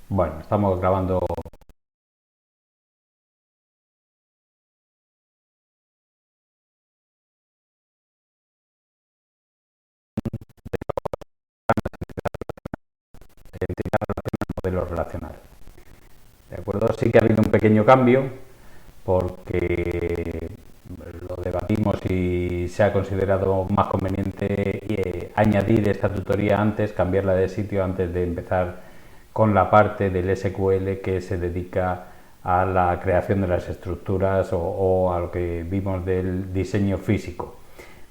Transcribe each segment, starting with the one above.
Bueno, estamos grabando. Modelos relacionales. ¿De acuerdo? Sí que ha habido un pequeño cambio porque lo debatimos y se ha considerado más conveniente añadir esta tutoría antes, cambiarla de sitio antes de empezar con la parte del SQL que se dedica a la creación de las estructuras o a lo que vimos del diseño físico,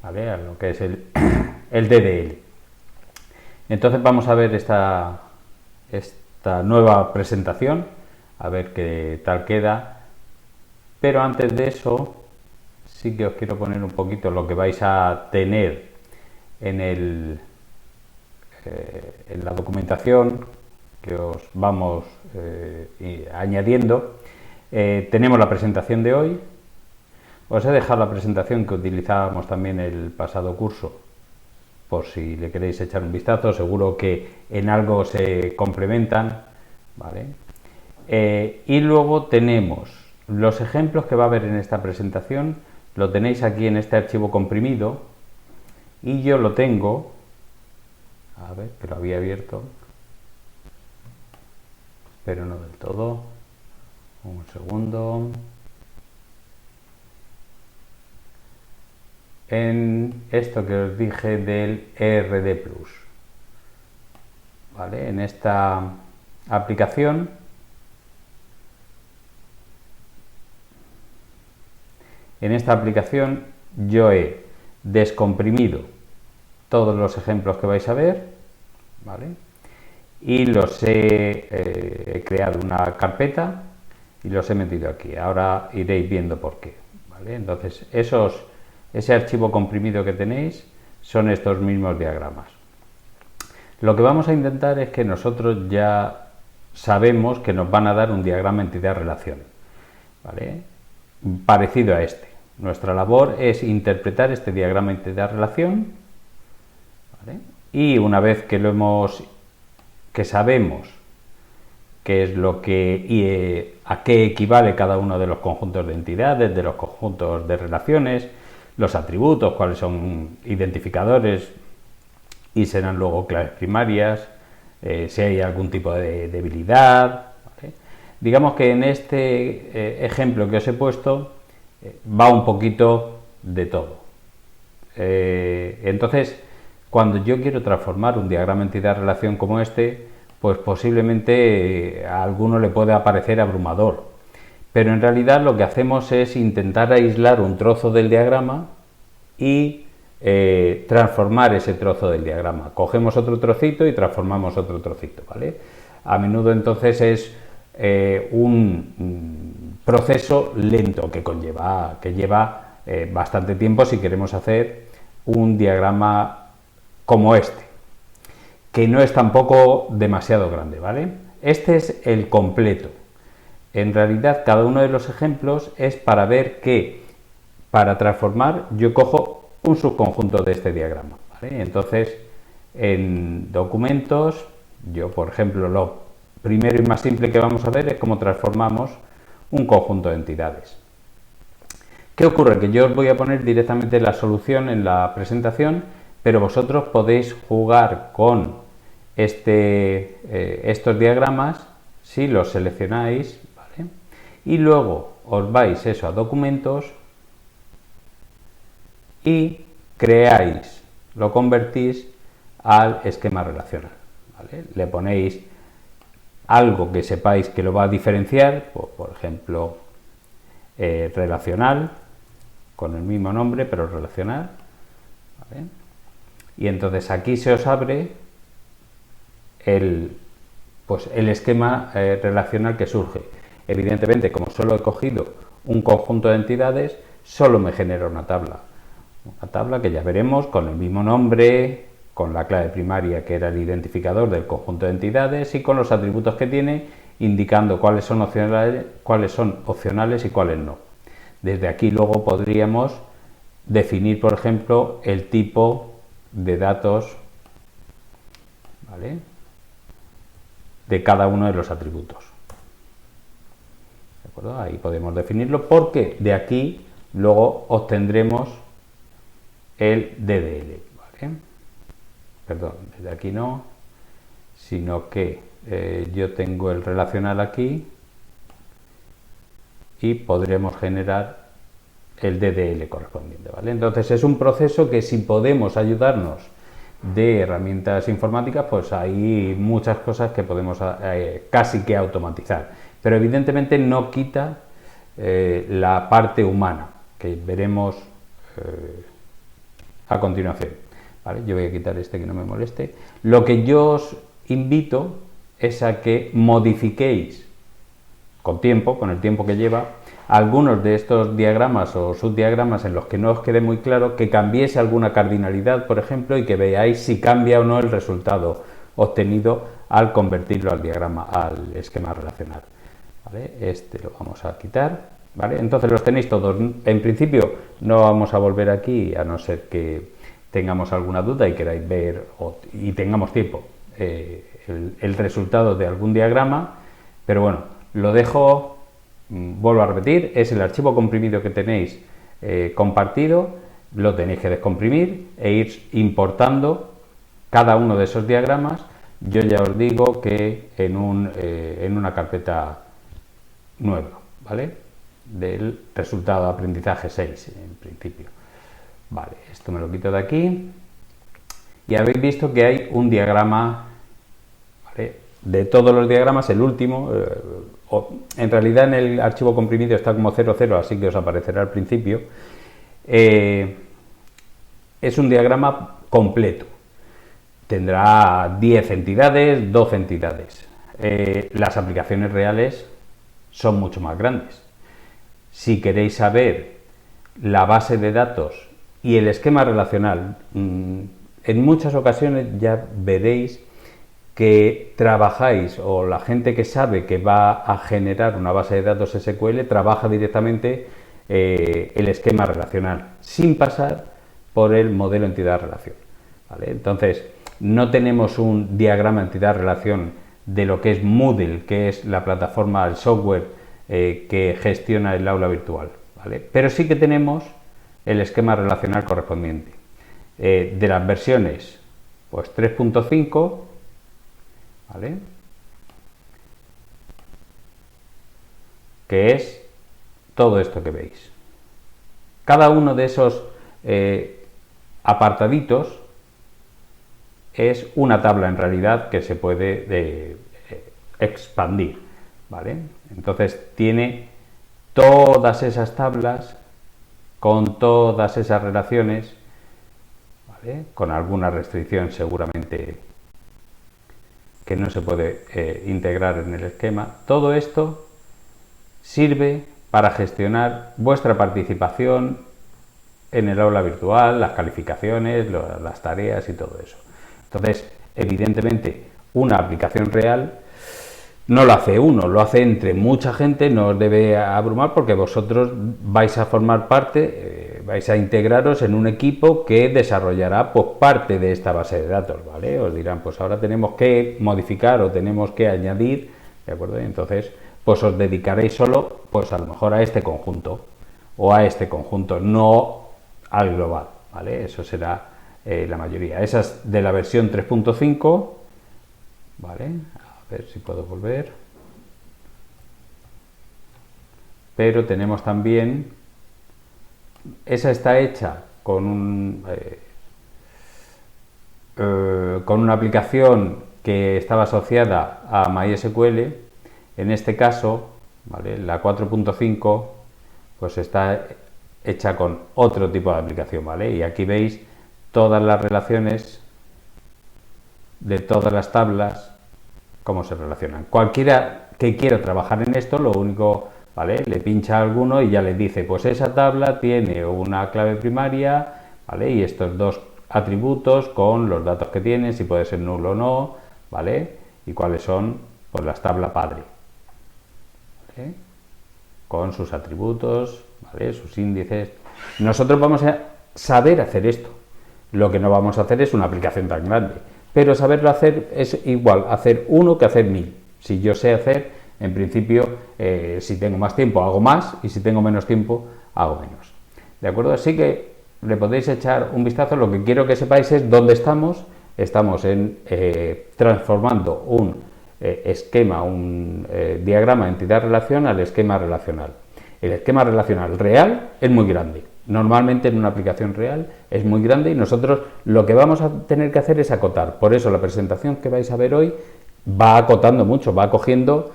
¿vale? A lo que es el DDL. Entonces vamos a ver esta nueva presentación, a ver qué tal queda. Pero antes de eso, sí que os quiero poner un poquito lo que vais a tener en, en la documentación que os vamos añadiendo. Tenemos la presentación de hoy. Os he dejado la presentación que utilizábamos también el pasado curso, por si le queréis echar un vistazo. Seguro que en algo se complementan, ¿vale? Y luego tenemos los ejemplos que va a haber en esta presentación. Lo tenéis aquí en este archivo comprimido y yo lo tengo, a ver, que lo había abierto, pero no del todo. Un segundo. En esto que os dije del ERD Plus, ¿vale? En esta aplicación yo he descomprimido todos los ejemplos que vais a ver, ¿vale? Y los he creado una carpeta y los he metido aquí. Ahora iréis viendo por qué, ¿vale? Entonces ese archivo comprimido que tenéis son estos mismos diagramas. Lo que vamos a intentar es que nosotros ya sabemos que nos van a dar un diagrama entidad-relación, ¿vale? Parecido a este. Nuestra labor es interpretar este diagrama entidad-relación, ¿vale? Y una vez que sabemos qué es lo que y a qué equivale cada uno de los conjuntos de entidades, de los conjuntos de relaciones, los atributos, cuáles son identificadores y serán luego claves primarias, si hay algún tipo de debilidad, ¿vale? Digamos que en este ejemplo que os he puesto va un poquito de todo. Entonces, cuando yo quiero transformar un diagrama entidad-relación como este, pues posiblemente a alguno le pueda parecer abrumador. Pero en realidad lo que hacemos es intentar aislar un trozo del diagrama y transformar ese trozo del diagrama. Cogemos otro trocito y transformamos otro trocito, ¿vale? A menudo entonces es un proceso lento que lleva bastante tiempo si queremos hacer un diagrama como este, que no es tampoco demasiado grande, ¿vale? Este es el completo. En realidad, cada uno de los ejemplos es para ver que para transformar yo cojo un subconjunto de este diagrama, ¿vale? Entonces, en documentos, yo, por ejemplo, lo primero y más simple que vamos a ver es cómo transformamos un conjunto de entidades. ¿Qué ocurre? Que yo os voy a poner directamente la solución en la presentación, pero vosotros podéis jugar con estos diagramas si los seleccionáis, ¿vale? Y luego os vais a documentos y creáis, lo convertís al esquema relacional, ¿vale? Le ponéis algo que sepáis que lo va a diferenciar, por ejemplo, relacional, con el mismo nombre, pero relacional, ¿vale? Y entonces aquí se os abre el esquema relacional que surge. Evidentemente, como solo he cogido un conjunto de entidades, solo me genera una tabla. Una tabla que ya veremos con el mismo nombre, con la clave primaria que era el identificador del conjunto de entidades y con los atributos que tiene, indicando cuáles son opcionales y cuáles no. Desde aquí luego podríamos definir, por ejemplo, el tipo de datos, ¿vale? de cada uno de los atributos. ¿De acuerdo? Ahí podemos definirlo porque de aquí luego obtendremos el DDL. ¿Vale? Perdón, desde aquí no, sino que yo tengo el relacional aquí y podremos generar el DDL correspondiente, ¿vale? Entonces es un proceso que si podemos ayudarnos de herramientas informáticas, pues hay muchas cosas que podemos casi que automatizar, pero evidentemente no quita la parte humana, que veremos a continuación, ¿vale? Yo voy a quitar este que no me moleste. Lo que yo os invito es a que modifiquéis con tiempo, con el tiempo que lleva, algunos de estos diagramas o subdiagramas en los que no os quede muy claro, que cambiese alguna cardinalidad, por ejemplo, y que veáis si cambia o no el resultado obtenido al convertirlo al diagrama, al esquema relacional. ¿Vale? Este lo vamos a quitar, ¿vale? Entonces los tenéis todos. En principio no vamos a volver aquí, a no ser que tengamos alguna duda y queráis ver y tengamos tiempo el resultado de algún diagrama, pero bueno, lo dejo, vuelvo a repetir, es el archivo comprimido que tenéis compartido, lo tenéis que descomprimir e ir importando cada uno de esos diagramas. Yo ya os digo que en una carpeta nueva, ¿vale? Del resultado de aprendizaje 6, en principio. Vale, esto me lo quito de aquí. Y habéis visto que hay un diagrama, ¿vale? De todos los diagramas, el último, en realidad en el archivo comprimido está como 00, así que os aparecerá al principio. Es un diagrama completo. Tendrá 10 entidades, 12 entidades. Las aplicaciones reales son mucho más grandes. Si queréis saber la base de datos y el esquema relacional, en muchas ocasiones ya veréis que trabajáis, o la gente que sabe que va a generar una base de datos SQL trabaja directamente el esquema relacional sin pasar por el modelo entidad-relación, ¿vale? Entonces no tenemos un diagrama entidad-relación de lo que es Moodle, que es la plataforma, el software que gestiona el aula virtual, ¿vale? Pero sí que tenemos el esquema relacional correspondiente de las versiones pues 3.5, ¿vale? Que es todo esto que veis. Cada uno de esos apartaditos es una tabla en realidad que se puede expandir, ¿vale? Entonces tiene todas esas tablas con todas esas relaciones, ¿vale? Con alguna restricción seguramente que no se puede integrar en el esquema. Todo esto sirve para gestionar vuestra participación en el aula virtual, las calificaciones, las tareas y todo eso. Entonces, evidentemente, una aplicación real no lo hace uno, lo hace entre mucha gente, no os debe abrumar porque vosotros vais a formar parte, vais a integraros en un equipo que desarrollará pues, parte de esta base de datos, ¿vale? Os dirán, pues ahora tenemos que modificar o tenemos que añadir, ¿de acuerdo? Y entonces, pues os dedicaréis solo, pues a lo mejor a este conjunto o a este conjunto, no al global, ¿vale? Eso será la mayoría. Esa es de la versión 3.5, ¿vale? A ver si puedo volver. Pero tenemos también, esa está hecha con una aplicación que estaba asociada a MySQL. En este caso, ¿vale? La 4.5 pues está hecha con otro tipo de aplicación, ¿vale? Y aquí veis todas las relaciones de todas las tablas, cómo se relacionan. Cualquiera que quiera trabajar en esto, lo único, ¿vale? Le pincha a alguno y ya le dice, pues esa tabla tiene una clave primaria, ¿vale? Y estos dos atributos con los datos que tienen, si puede ser nulo o no, ¿vale? Y cuáles son, pues las tablas padre, ¿vale? Con sus atributos, ¿vale? Sus índices. Nosotros vamos a saber hacer esto. Lo que no vamos a hacer es una aplicación tan grande. pero saberlo hacer es igual hacer uno que hacer 1000. Si yo sé hacer, en principio, si tengo más tiempo hago más y si tengo menos tiempo hago menos. ¿De acuerdo? Así que le podéis echar un vistazo. Lo que quiero que sepáis es dónde estamos. Estamos transformando un esquema, un diagrama de entidad-relación al esquema relacional. El esquema relacional real es muy grande. Normalmente en una aplicación real es muy grande y nosotros lo que vamos a tener que hacer es acotar. Por eso la presentación que vais a ver hoy va acotando mucho, va cogiendo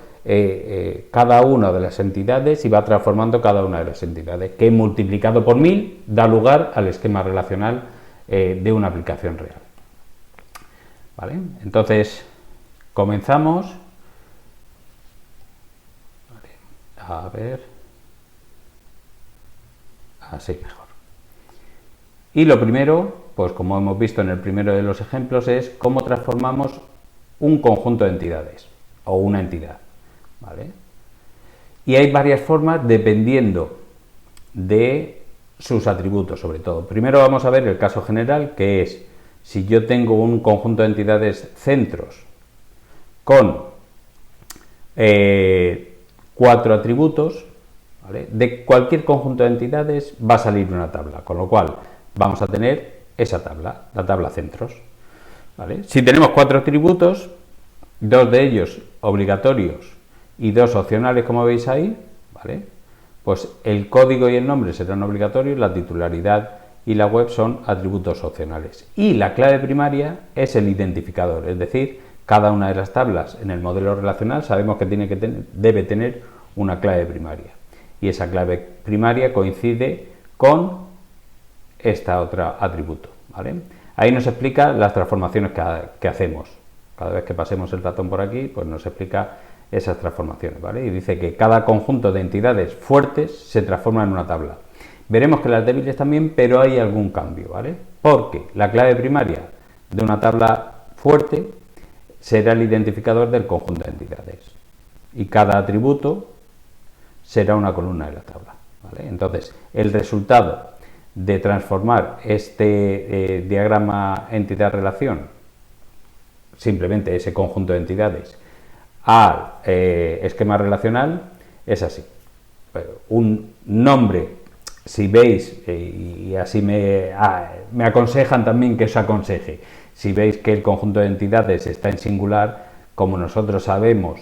cada una de las entidades y va transformando cada una de las entidades, que multiplicado por 1000 da lugar al esquema relacional de una aplicación real. ¿Vale? Entonces, comenzamos. Vale, a ver. Así mejor. Y lo primero, pues como hemos visto en el primero de los ejemplos, es cómo transformamos un conjunto de entidades o una entidad. ¿Vale? Y hay varias formas dependiendo de sus atributos, sobre todo. Primero vamos a ver el caso general, que es si yo tengo un conjunto de entidades centros con 4 atributos, ¿vale? De cualquier conjunto de entidades va a salir una tabla, con lo cual vamos a tener esa tabla, la tabla centros. ¿Vale? Si tenemos 4 atributos, 2 de ellos obligatorios y 2 opcionales, como veis ahí, ¿vale? Pues el código y el nombre serán obligatorios, la titularidad y la web son atributos opcionales. Y la clave primaria es el identificador, es decir, cada una de las tablas en el modelo relacional sabemos que debe tener una clave primaria. Y esa clave primaria coincide con esta otra atributo. ¿Vale? Ahí nos explica las transformaciones que hacemos. Cada vez que pasemos el ratón por aquí, pues nos explica esas transformaciones. ¿Vale? Y dice que cada conjunto de entidades fuertes se transforma en una tabla. Veremos que las débiles también, pero hay algún cambio. ¿Vale? Porque la clave primaria de una tabla fuerte será el identificador del conjunto de entidades. Y cada atributo será una columna de la tabla. ¿Vale? Entonces, el resultado de transformar este diagrama entidad-relación, simplemente ese conjunto de entidades, al esquema relacional, es así. Un nombre, si veis, y así me aconsejan también que os aconseje, si veis que el conjunto de entidades está en singular, como nosotros sabemos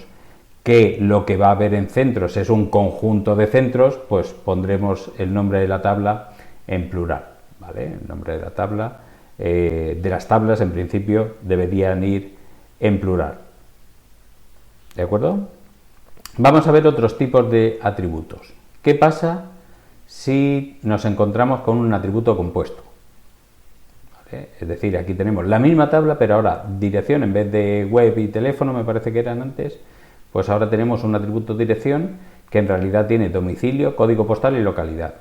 que lo que va a haber en centros es un conjunto de centros, pues pondremos el nombre de la tabla en plural, ¿vale? El nombre de la tabla, de las tablas en principio deberían ir en plural. ¿De acuerdo? Vamos a ver otros tipos de atributos. ¿Qué pasa si nos encontramos con un atributo compuesto? ¿Vale? Es decir, aquí tenemos la misma tabla, pero ahora dirección en vez de web y teléfono, me parece que eran antes. Pues ahora tenemos un atributo dirección que en realidad tiene domicilio, código postal y localidad.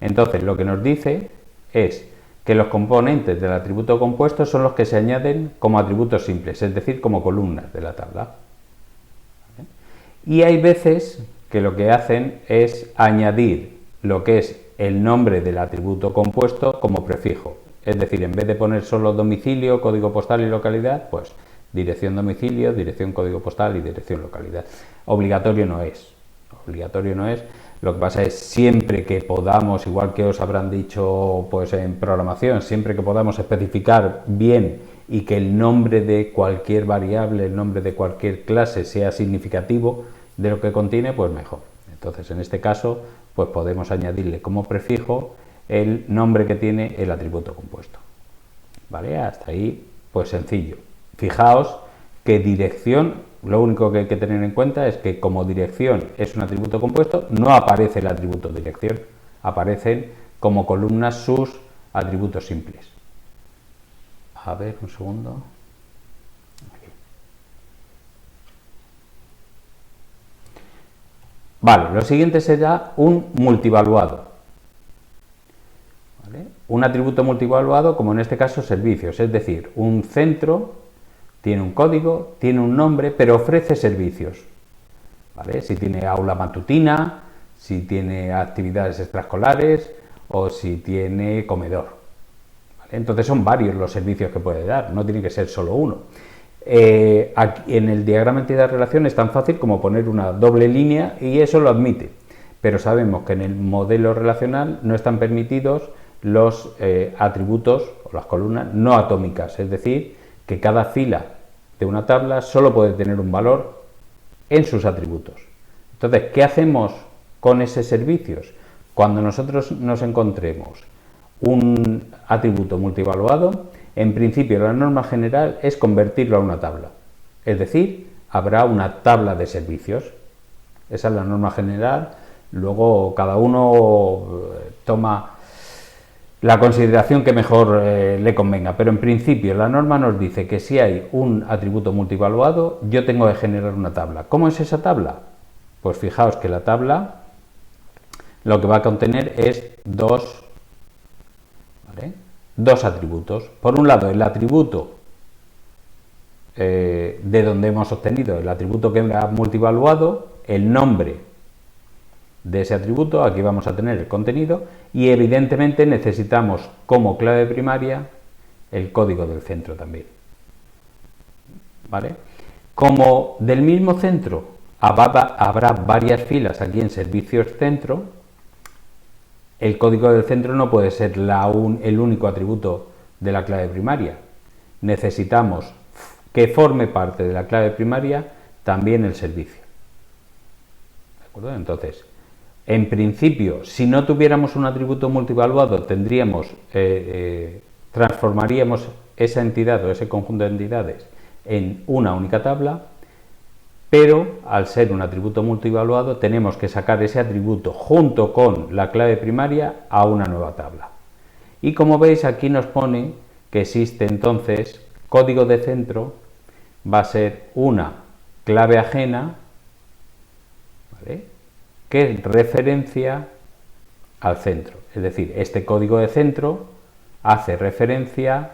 Entonces, lo que nos dice es que los componentes del atributo compuesto son los que se añaden como atributos simples, es decir, como columnas de la tabla. Y hay veces que lo que hacen es añadir lo que es el nombre del atributo compuesto como prefijo. Es decir, en vez de poner solo domicilio, código postal y localidad, pues dirección domicilio, dirección código postal y dirección localidad. Obligatorio no es. Obligatorio no es. Lo que pasa es siempre que podamos, igual que os habrán dicho pues en programación, siempre que podamos especificar bien y que el nombre de cualquier variable, el nombre de cualquier clase sea significativo de lo que contiene, pues mejor. Entonces, en este caso, pues podemos añadirle como prefijo el nombre que tiene el atributo compuesto. ¿Vale? Hasta ahí, pues sencillo. Fijaos que dirección, lo único que hay que tener en cuenta es que como dirección es un atributo compuesto, no aparece el atributo dirección, aparecen como columnas sus atributos simples. A ver, un segundo. Aquí. Vale, lo siguiente será un multivaluado. ¿Vale? Un atributo multivaluado, como en este caso servicios, es decir, un centro tiene un código, tiene un nombre, pero ofrece servicios. ¿Vale? Si tiene aula matutina, si tiene actividades extraescolares o si tiene comedor. ¿vale? Entonces son varios los servicios que puede dar, no tiene que ser solo uno. Aquí, en el diagrama entidad-relación es tan fácil como poner una doble línea y eso lo admite, pero sabemos que en el modelo relacional no están permitidos los atributos o las columnas no atómicas, es decir, que cada fila de una tabla solo puede tener un valor en sus atributos. Entonces, ¿qué hacemos con esos servicios? Cuando nosotros nos encontremos un atributo multivaluado, en principio la norma general es convertirlo a una tabla, es decir, habrá una tabla de servicios. Esa es la norma general, luego cada uno toma la consideración que mejor le convenga, pero en principio la norma nos dice que si hay un atributo multivaluado, yo tengo que generar una tabla. ¿Cómo es esa tabla? Pues fijaos que la tabla lo que va a contener es dos atributos. Por un lado, el atributo de donde hemos obtenido el atributo que era multivaluado, el nombre de ese atributo, aquí vamos a tener el contenido, y evidentemente necesitamos como clave primaria el código del centro también. ¿Vale? Como del mismo centro habrá varias filas aquí en servicios centro, el código del centro no puede ser el único atributo de la clave primaria. Necesitamos que forme parte de la clave primaria también el servicio. ¿De acuerdo? Entonces, en principio, si no tuviéramos un atributo multivaluado, transformaríamos esa entidad o ese conjunto de entidades en una única tabla, pero al ser un atributo multivaluado tenemos que sacar ese atributo junto con la clave primaria a una nueva tabla. Y como veis, aquí nos pone que existe entonces código de centro, va a ser una clave ajena, ¿vale?, que referencia al centro. Es decir, este código de centro hace referencia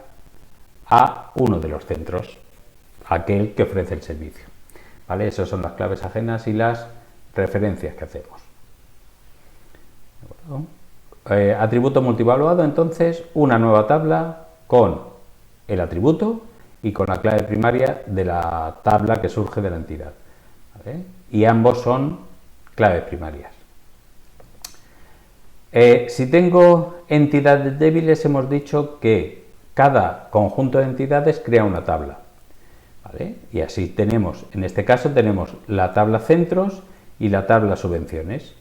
a uno de los centros, aquel que ofrece el servicio. ¿Vale? Esas son las claves ajenas y las referencias que hacemos. Atributo multivaluado, entonces, una nueva tabla con el atributo y con la clave primaria de la tabla que surge de la entidad. ¿Vale? Y ambos son claves primarias. Si tengo entidades débiles, hemos dicho que cada conjunto de entidades crea una tabla. ¿Vale? Y así tenemos, en este caso tenemos la tabla centros y la tabla subvenciones.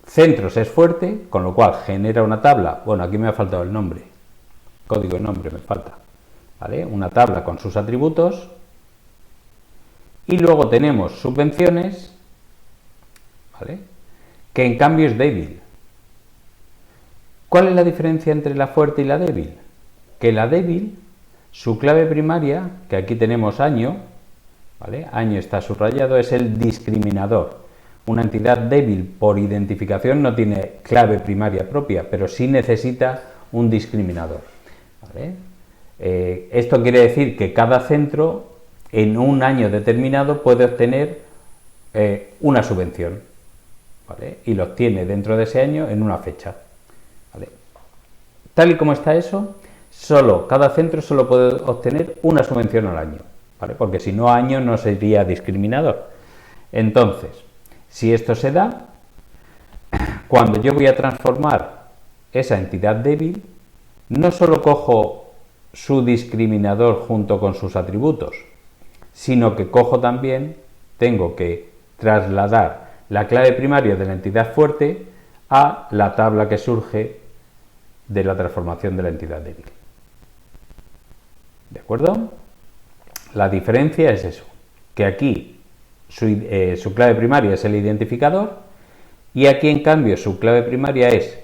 Centros es fuerte, con lo cual genera una tabla, bueno, aquí me ha faltado el nombre, código de nombre me falta, ¿vale?, una tabla con sus atributos, y luego tenemos subvenciones, ¿vale?, que en cambio es débil. ¿Cuál es la diferencia entre la fuerte y la débil? Que la débil, su clave primaria, que aquí tenemos año, ¿vale?, año está subrayado, es el discriminador. Una entidad débil por identificación no tiene clave primaria propia, pero sí necesita un discriminador. ¿Vale? Esto quiere decir que cada centro en un año determinado puede obtener una subvención, ¿vale?, y lo obtiene dentro de ese año en una fecha. ¿Vale? Tal y como está eso, cada centro solo puede obtener una subvención al año, ¿vale?, porque si no, año no sería discriminador. Entonces, si esto se da, cuando yo voy a transformar esa entidad débil, no solo cojo su discriminador junto con sus atributos, sino que tengo que trasladar la clave primaria de la entidad fuerte a la tabla que surge de la transformación de la entidad débil. ¿De acuerdo? La diferencia es eso, que aquí su clave primaria es el identificador y aquí en cambio su clave primaria es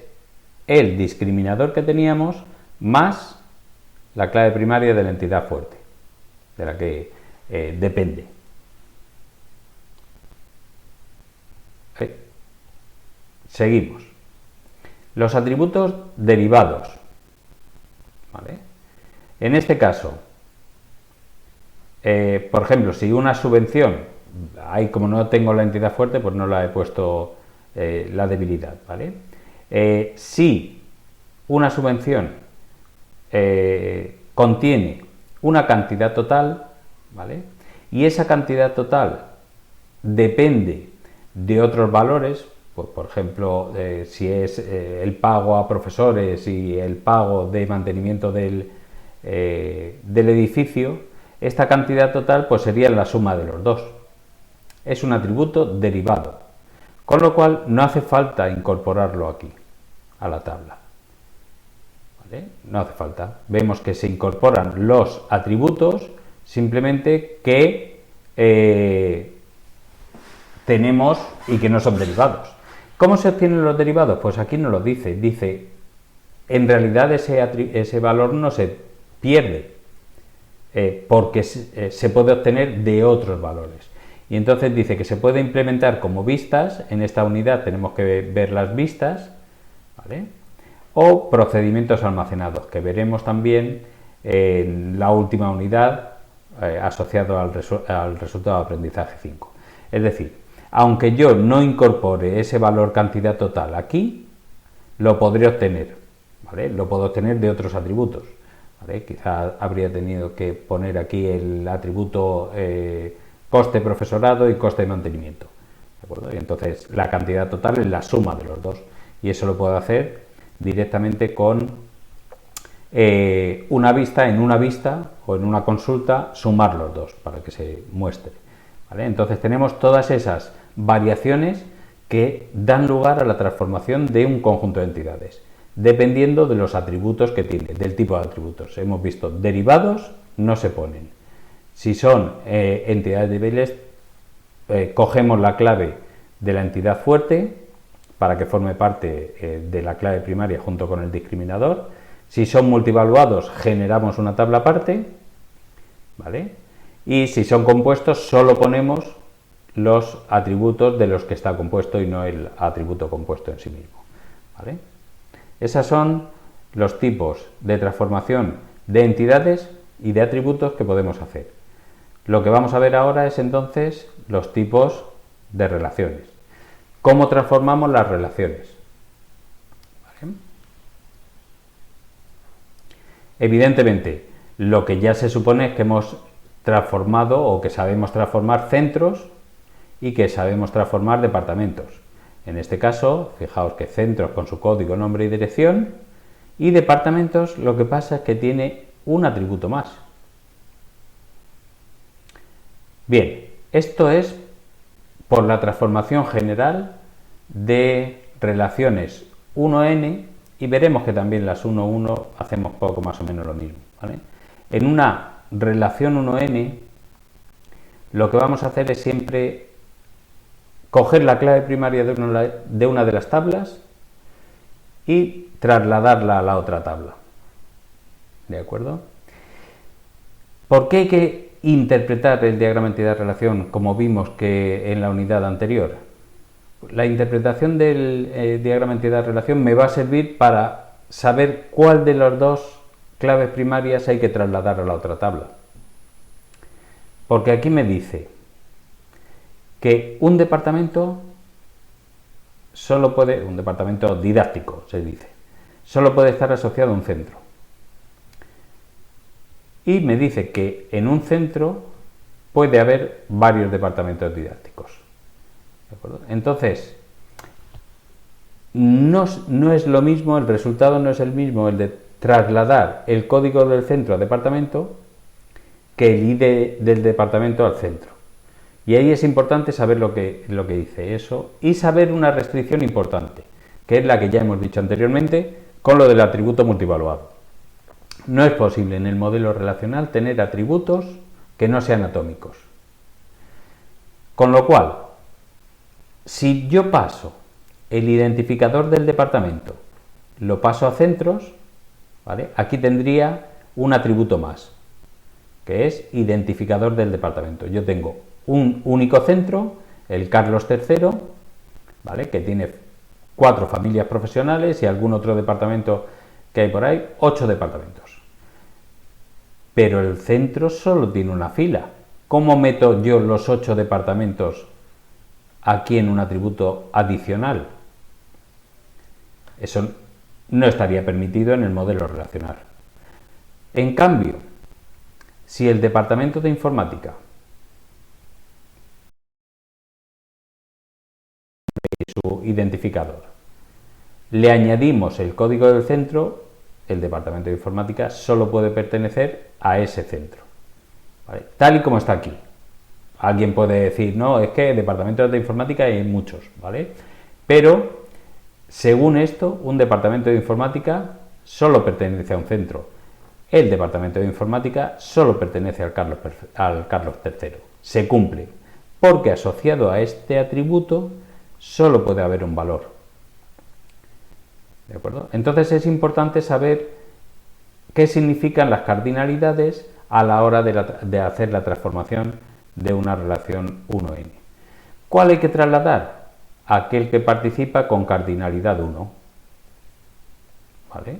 el discriminador que teníamos más la clave primaria de la entidad fuerte, de la que depende. Seguimos. Los atributos derivados. ¿Vale? En este caso, por ejemplo, si una subvención, ahí como no tengo la entidad fuerte, pues no la he puesto la debilidad, ¿vale? Si una subvención contiene una cantidad total, ¿vale? Y esa cantidad total depende de otros valores, pues, por ejemplo, si es el pago a profesores y el pago de mantenimiento del edificio, esta cantidad total pues sería la suma de los dos. Es un atributo derivado, con lo cual no hace falta incorporarlo aquí, a la tabla. ¿Vale? No hace falta. Vemos que se incorporan los atributos simplemente que tenemos y que no son derivados. ¿Cómo se obtienen los derivados? Pues aquí nos lo dice. Dice, en realidad ese valor no se pierde, porque se puede obtener de otros valores. Y entonces dice que se puede implementar como vistas. En esta unidad tenemos que ver las vistas, ¿vale? O procedimientos almacenados, que veremos también en la última unidad asociado al resultado de aprendizaje 5. Es decir, aunque yo no incorpore ese valor cantidad total aquí, lo podré obtener, ¿vale? Lo puedo obtener de otros atributos, ¿vale? Quizá habría tenido que poner aquí el atributo coste profesorado y coste de mantenimiento, ¿de acuerdo? Y entonces la cantidad total es la suma de los dos, y eso lo puedo hacer directamente con una vista, en una vista o en una consulta, sumar los dos para que se muestre, ¿vale? Entonces tenemos todas esas variaciones que dan lugar a la transformación de un conjunto de entidades, dependiendo de los atributos que tiene, del tipo de atributos. Hemos visto derivados, no se ponen. Si son entidades débiles, cogemos la clave de la entidad fuerte para que forme parte de la clave primaria junto con el discriminador. Si son multivaluados, generamos una tabla aparte, ¿vale? Y si son compuestos, solo ponemos los atributos de los que está compuesto y no el atributo compuesto en sí mismo, ¿vale? Esos son los tipos de transformación de entidades y de atributos que podemos hacer. Lo que vamos a ver ahora es entonces los tipos de relaciones. ¿Cómo transformamos las relaciones? ¿Vale? Evidentemente, lo que ya se supone es que hemos transformado o que sabemos transformar centros y que sabemos transformar departamentos. En este caso, fijaos que centros con su código, nombre y dirección, y departamentos lo que pasa es que tiene un atributo más. Bien, esto es por la transformación general de relaciones 1n, y veremos que también las 1,1 hacemos poco más o menos lo mismo, ¿vale? En una relación 1n lo que vamos a hacer es siempre coger la clave primaria de una de las tablas y trasladarla a la otra tabla, ¿de acuerdo? ¿Por qué hay que interpretar el diagrama entidad-relación como vimos que en la unidad anterior? La interpretación del diagrama entidad-relación me va a servir para saber cuál de las dos claves primarias hay que trasladar a la otra tabla. Porque aquí me dice que un departamento solo puede, un departamento didáctico se dice, solo puede estar asociado a un centro. Y me dice que en un centro puede haber varios departamentos didácticos. ¿De acuerdo? Entonces, no es lo mismo, el resultado no es el mismo el de trasladar el código del centro al departamento que el ID del departamento al centro. Y ahí es importante saber lo que dice eso y saber una restricción importante, que es la que ya hemos dicho anteriormente con lo del atributo multivaluado. No es posible en el modelo relacional tener atributos que no sean atómicos. Con lo cual, si yo paso el identificador del departamento, lo paso a centros, ¿vale? Aquí tendría un atributo más, que es identificador del departamento. Yo tengo un único centro, el Carlos III, ¿vale? Que tiene 4 familias profesionales y algún otro departamento que hay por ahí, 8 departamentos. Pero el centro solo tiene una fila. ¿Cómo meto yo los 8 departamentos aquí en un atributo adicional? Eso no estaría permitido en el modelo relacional. En cambio, si el departamento de informática su identificador le añadimos el código del centro, el departamento de informática solo puede pertenecer a ese centro, ¿vale? Tal y como está aquí. Alguien puede decir, no, es que departamentos de informática hay muchos, ¿vale? Pero, según esto, un departamento de informática solo pertenece a un centro. El departamento de informática solo pertenece al Carlos III. Se cumple, porque asociado a este atributo solo puede haber un valor. ¿De acuerdo? Entonces es importante saber qué significan las cardinalidades a la hora de hacer la transformación de una relación 1n. ¿Cuál hay que trasladar? Aquel que participa con cardinalidad 1. ¿Vale?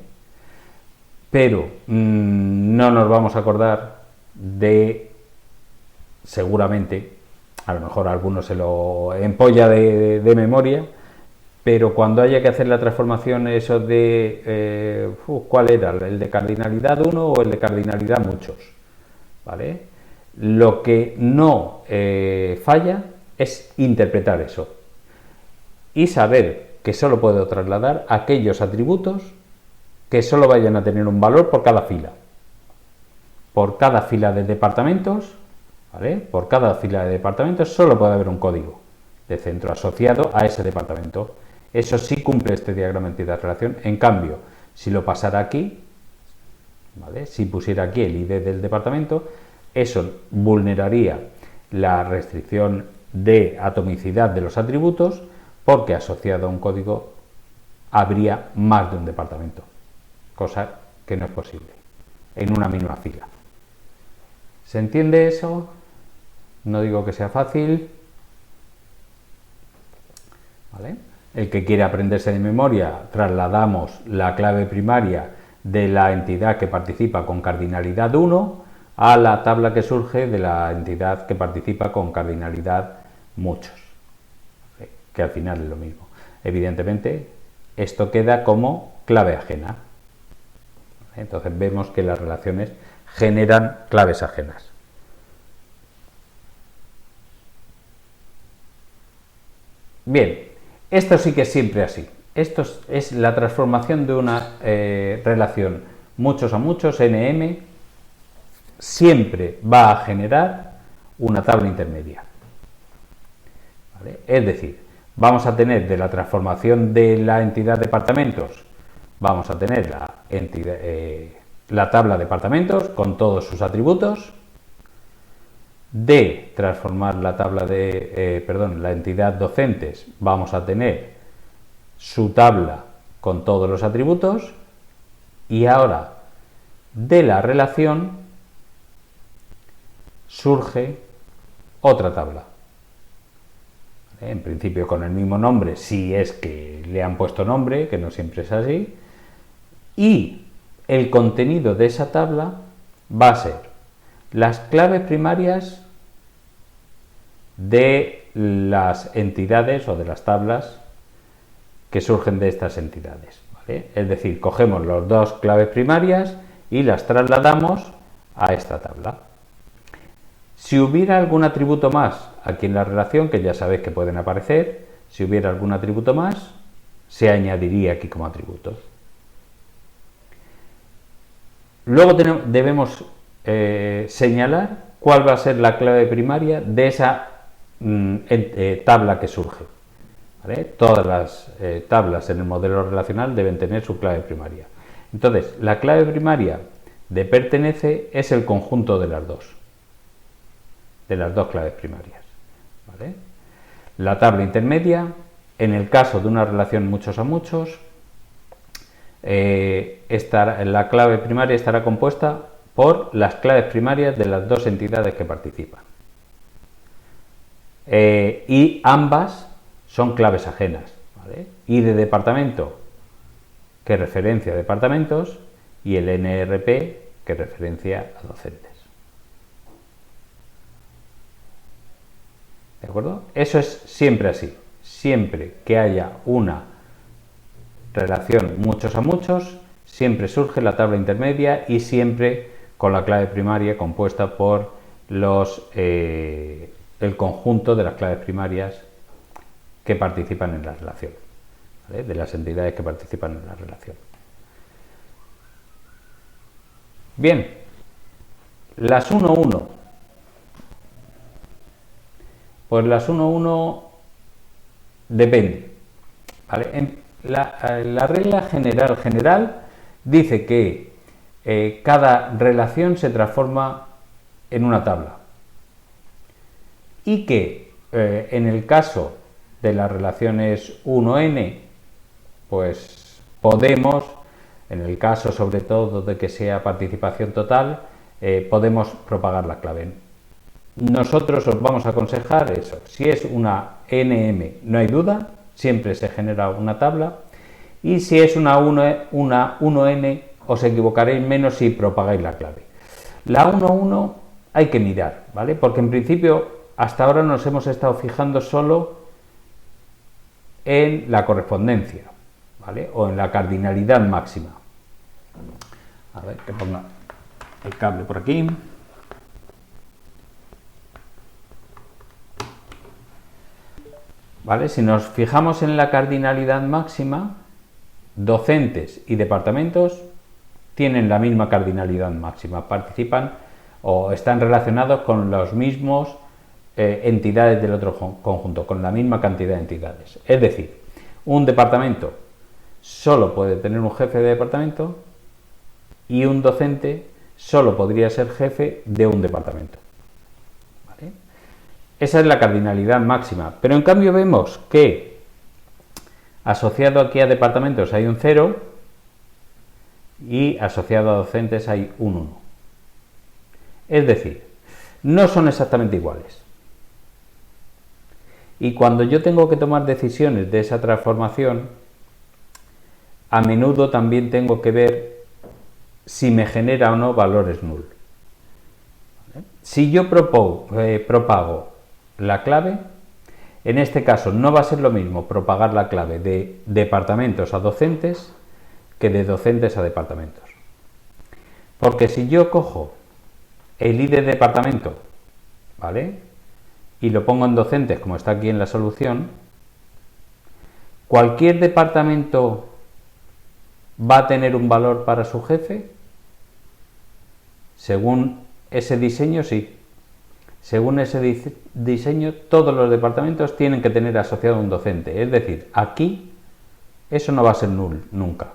Pero no nos vamos a acordar de, seguramente, a lo mejor alguno se lo empolla de memoria, pero cuando haya que hacer la transformación, eso de, ¿cuál era? ¿El de cardinalidad 1 o el de cardinalidad muchos? ¿Vale? Lo que no falla es interpretar eso y saber que solo puedo trasladar aquellos atributos que solo vayan a tener un valor por cada fila. Por cada fila de departamentos, ¿vale? Por cada fila de departamentos solo puede haber un código de centro asociado a ese departamento. Eso sí cumple este diagrama entidad-relación. En cambio, si lo pasara aquí, ¿vale? Si pusiera aquí el ID del departamento, eso vulneraría la restricción de atomicidad de los atributos, porque asociado a un código habría más de un departamento, cosa que no es posible en una misma fila. ¿Se entiende eso? No digo que sea fácil, ¿vale? El que quiere aprenderse de memoria, trasladamos la clave primaria de la entidad que participa con cardinalidad 1 a la tabla que surge de la entidad que participa con cardinalidad muchos, ¿vale? Que al final es lo mismo. Evidentemente, esto queda como clave ajena. Entonces vemos que las relaciones generan claves ajenas. Bien, esto sí que es siempre así. Esto es la transformación de una relación muchos a muchos, NM, siempre va a generar una tabla intermedia. ¿Vale? Es decir, vamos a tener de la transformación de la entidad departamentos, vamos a tener la tabla departamentos con todos sus atributos. De transformar la tabla la entidad docentes, vamos a tener su tabla con todos los atributos. Y ahora, de la relación surge otra tabla. En principio con el mismo nombre, si es que le han puesto nombre, que no siempre es así. Y el contenido de esa tabla va a ser las claves primarias de las entidades o de las tablas que surgen de estas entidades, ¿vale? Es decir, cogemos las dos claves primarias y las trasladamos a esta tabla. Si hubiera algún atributo más aquí en la relación, que ya sabéis que pueden aparecer, si hubiera algún atributo más, se añadiría aquí como atributos. Luego debemos señalar cuál va a ser la clave primaria de esa tabla que surge, ¿vale? Todas las tablas en el modelo relacional deben tener su clave primaria. Entonces, la clave primaria de pertenece es el conjunto de las dos claves primarias, ¿vale? La tabla intermedia, en el caso de una relación muchos a muchos, la clave primaria estará compuesta por las claves primarias de las dos entidades que participan. Y ambas son claves ajenas, ¿vale? Y de departamento, que referencia a departamentos, y el NRP, que referencia a docentes. ¿De acuerdo? Eso es siempre así. Siempre que haya una relación muchos a muchos, siempre surge la tabla intermedia y siempre con la clave primaria compuesta por el conjunto de las claves primarias que participan en la relación, ¿vale? De las entidades que participan en la relación. Bien, las 1-1. Pues las 1-1 depende, ¿vale? La regla general dice que cada relación se transforma en una tabla y que en el caso de las relaciones 1n, pues podemos, en el caso sobre todo de que sea participación total, podemos propagar la clave. Nosotros os vamos a aconsejar eso. Si es una NM, no hay duda, siempre se genera una tabla. Y si es una 1N, os equivocaréis menos si propagáis la clave. La 1-1 hay que mirar, ¿vale? Porque en principio hasta ahora nos hemos estado fijando solo en la correspondencia, ¿vale? O en la cardinalidad máxima. A ver, que ponga el cable por aquí. ¿Vale? Si nos fijamos en la cardinalidad máxima, docentes y departamentos tienen la misma cardinalidad máxima, participan o están relacionados con los mismos entidades del otro conjunto, con la misma cantidad de entidades. Es decir, un departamento solo puede tener un jefe de departamento y un docente solo podría ser jefe de un departamento. ¿Vale? Esa es la cardinalidad máxima, pero en cambio vemos que asociado aquí a departamentos hay un 0 y asociado a docentes hay un 1. Es decir, no son exactamente iguales. Y cuando yo tengo que tomar decisiones de esa transformación, a menudo también tengo que ver si me genera o no valores null. ¿Vale? Si yo propago la clave, en este caso no va a ser lo mismo propagar la clave de departamentos a docentes que de docentes a departamentos. Porque si yo cojo el ID de departamento, ¿vale?, y lo pongo en docentes, como está aquí en la solución, ¿cualquier departamento va a tener un valor para su jefe? Según ese diseño, sí. Según ese diseño, todos los departamentos tienen que tener asociado un docente. Es decir, aquí eso no va a ser null nunca.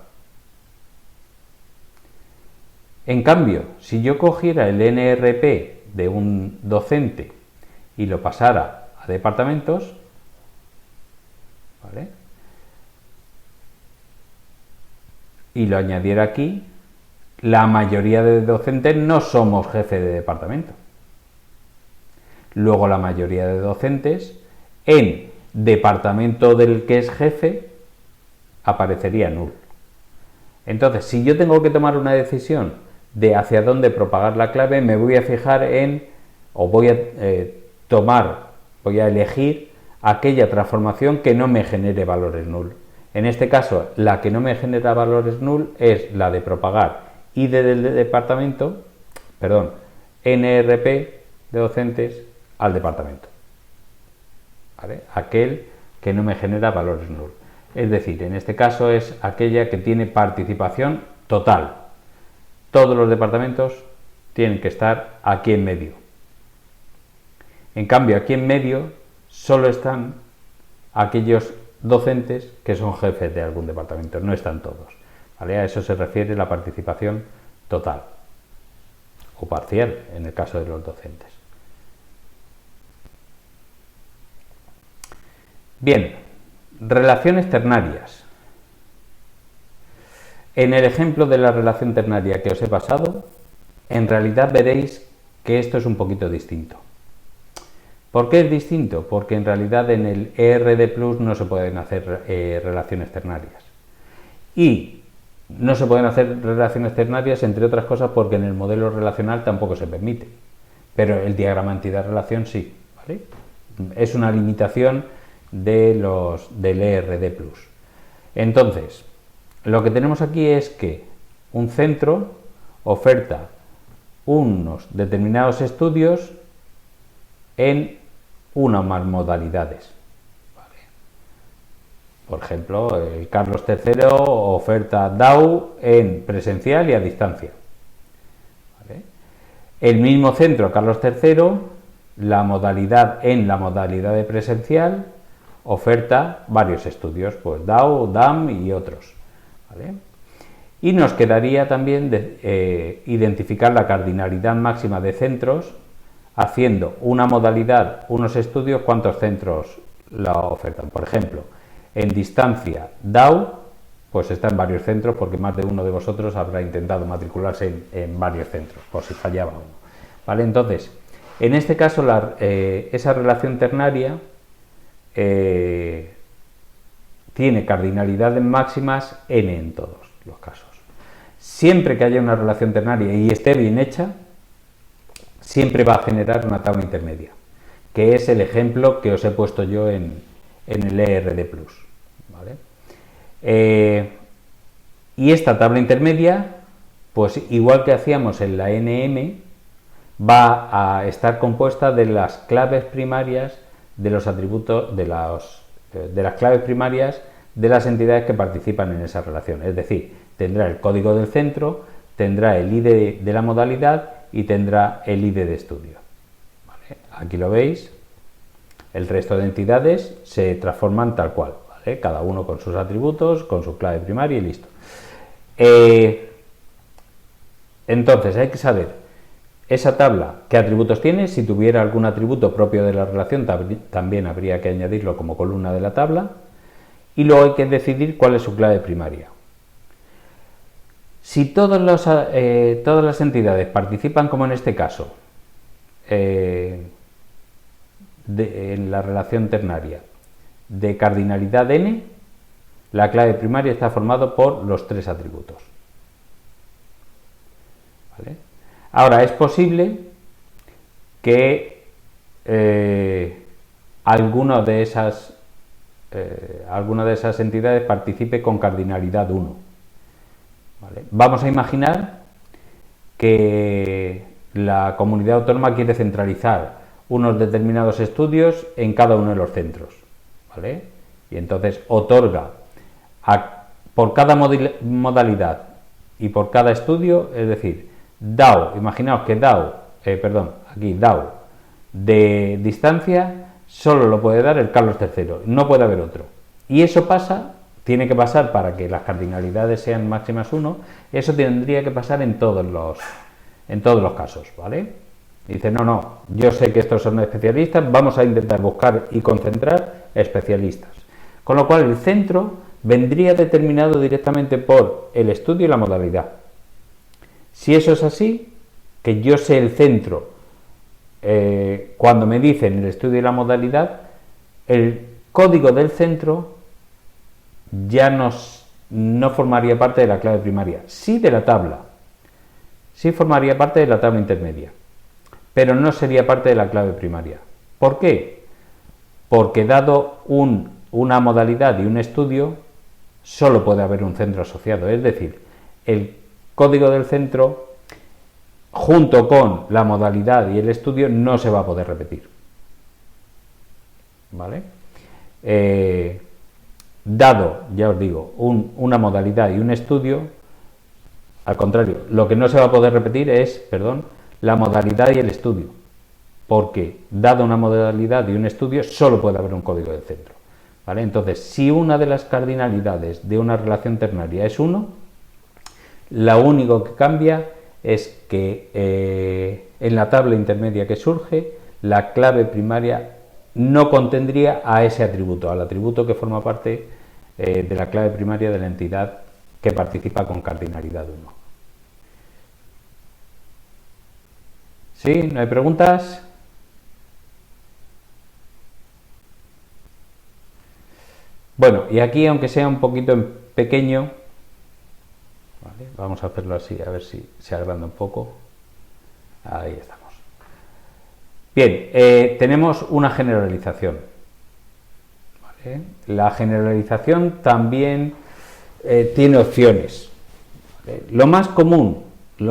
En cambio, si yo cogiera el NRP de un docente y lo pasara a departamentos, ¿vale?, y lo añadiera aquí, la mayoría de docentes no somos jefe de departamento. Luego la mayoría de docentes en departamento del que es jefe aparecería null. Entonces, si yo tengo que tomar una decisión de hacia dónde propagar la clave, me voy a fijar en, o voy a elegir aquella transformación que no me genere valores null. En este caso, la que no me genera valores null es la de propagar ID del departamento, NRP de docentes al departamento, ¿vale?, aquel que no me genera valores null. Es decir, en este caso es aquella que tiene participación total. Todos los departamentos tienen que estar aquí en medio. En cambio, aquí en medio solo están aquellos docentes que son jefes de algún departamento, no están todos, ¿vale? A eso se refiere la participación total o parcial en el caso de los docentes. Bien, relaciones ternarias. En el ejemplo de la relación ternaria que os he pasado, en realidad veréis que esto es un poquito distinto. ¿Por qué es distinto? Porque en realidad en el ERD Plus no se pueden hacer relaciones ternarias. Y no se pueden hacer relaciones ternarias, entre otras cosas, porque en el modelo relacional tampoco se permite. Pero el diagrama entidad-relación sí, ¿vale? Es una limitación del ERD Plus. Entonces, lo que tenemos aquí es que un centro oferta unos determinados estudios en una o más modalidades. Vale. Por ejemplo, el Carlos III oferta DAO en presencial y a distancia. Vale. El mismo centro, Carlos III, en la modalidad de presencial, oferta varios estudios, pues DAO, DAM y otros. ¿Vale? Y nos quedaría también identificar la cardinalidad máxima de centros, haciendo una modalidad, unos estudios, cuántos centros la ofertan. Por ejemplo, en distancia DAO, pues está en varios centros, porque más de uno de vosotros habrá intentado matricularse en varios centros, por si fallaba uno. ¿Vale? Entonces, en este caso, esa relación ternaria tiene cardinalidades máximas n en todos los casos. Siempre que haya una relación ternaria y esté bien hecha, siempre va a generar una tabla intermedia, que es el ejemplo que os he puesto yo en el ERD+. ¿Vale? Y esta tabla intermedia, pues igual que hacíamos en la NM, va a estar compuesta de las claves primarias de los atributos de las claves primarias de las entidades que participan en esa relación. Es decir, tendrá el código del centro, tendrá el ID de la modalidad y tendrá el ID de estudio. ¿Vale? Aquí lo veis. El resto de entidades se transforman tal cual, ¿vale? Cada uno con sus atributos, con su clave primaria y listo. Entonces hay que saber esa tabla qué atributos tiene. Si tuviera algún atributo propio de la relación, también habría que añadirlo como columna de la tabla. Y luego hay que decidir cuál es su clave primaria. Si todas las entidades participan, como en este caso, en la relación ternaria de cardinalidad n, la clave primaria está formada por los tres atributos. ¿Vale? Ahora, es posible que alguna de esas entidades participe con cardinalidad 1. ¿Vale? Vamos a imaginar que la comunidad autónoma quiere centralizar unos determinados estudios en cada uno de los centros. ¿Vale? Y entonces otorga por cada modalidad y por cada estudio, es decir, DAO, imaginaos que DAO de distancia solo lo puede dar el Carlos III, no puede haber otro. Y eso tiene que pasar para que las cardinalidades sean máximas 1, eso tendría que pasar en todos los casos, ¿vale? Dice, no, yo sé que estos son especialistas, vamos a intentar buscar y concentrar especialistas. Con lo cual el centro vendría determinado directamente por el estudio y la modalidad. Si eso es así, que yo sé el centro, cuando me dicen el estudio y la modalidad, el código del centro ya no formaría parte de la clave primaria, sí de la tabla, sí formaría parte de la tabla intermedia, pero no sería parte de la clave primaria. ¿Por qué? Porque dado una modalidad y un estudio, solo puede haber un centro asociado, es decir, el código del centro junto con la modalidad y el estudio no se va a poder repetir. ¿Vale? Dado, ya os digo, una modalidad y un estudio, al contrario, lo que no se va a poder repetir es, la modalidad y el estudio, porque dado una modalidad y un estudio, solo puede haber un código del centro. ¿Vale? Entonces, si una de las cardinalidades de una relación ternaria es 1, lo único que cambia es que en la tabla intermedia que surge, la clave primaria no contendría a ese atributo, al atributo que forma parte de la clave primaria de la entidad que participa con cardinalidad 1. ¿Sí? ¿No hay preguntas? Bueno, y aquí, aunque sea un poquito pequeño, ¿vale? Vamos a hacerlo así, a ver si se agranda un poco. Ahí estamos. Bien, tenemos una generalización. ¿Vale? La generalización también tiene opciones. ¿Vale? Lo